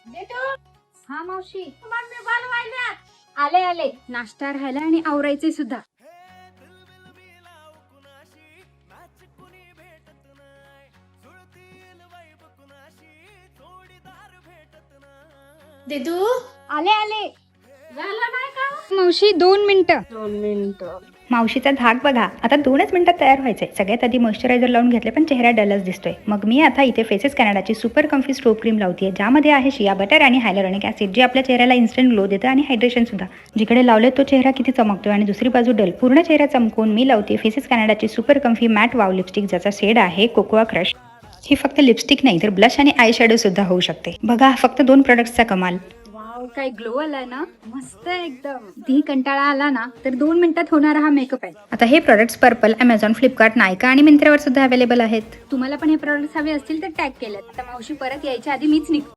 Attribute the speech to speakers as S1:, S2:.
S1: हा मावशी, मम्मी बोलवायल्यात. आले आले, नाश्ता राहिला आणि आवरायचे सुद्धा.
S2: देदू
S1: आले आले
S2: झालं नाही का?
S1: मावशी, 2 मिनिटं.
S2: 2 मिनिटं.
S3: मावशीचा धाक बघा, आता 2च मिनिटात तयार व्हायचंय. सगळ्यात आधी मॉइश्चरायझर लावून घेतले, पण चेहरा डलच दिसतोय. मग मी आता इथे फेसेस कॅनडाची सुपर कम्फी स्ट्रोब क्रीम लावतीये, ज्यामध्ये आहे शिया बटर आणि हायलॉरॉनिक ऍसिड, जे आपल्या चेहऱ्याला इन्स्टंट ग्लो देतं आणि हायड्रेशन सुद्धा. जिकडे लावले तो चेहरा किती चमकतोय आणि दुसरी बाजू डल. पूर्ण चेहरा चमकून मी लावते फेसेस कॅनडाची super comfy matte wow lipstick, ज्याचा शेड आहे कोकोआ क्रश. ही फक्त लिपस्टिक नाही तर ब्लश आणि आय शॅडो सुद्धा होऊ शकते. बघा, फक्त 2 प्रोडक्ट्सचा कमाल.
S1: वाव, काय ग्लो आलाय ना, मस्त एकदम. ती कंटाळा आला ना तर 2 मिनिटात होणारा हा मेकअप आहे.
S3: आता हे प्रोडक्ट्स पर्पल, अमेझॉन, फ्लिपकार्ट, नायका आणि मिंत्रावर सुद्धा अवेलेबल आहेत.
S1: तुम्हाला पण हे प्रोडक्ट हवे असतील तर टॅग केलेत. आता मावशी परत यायच्या आधी मीच निघते.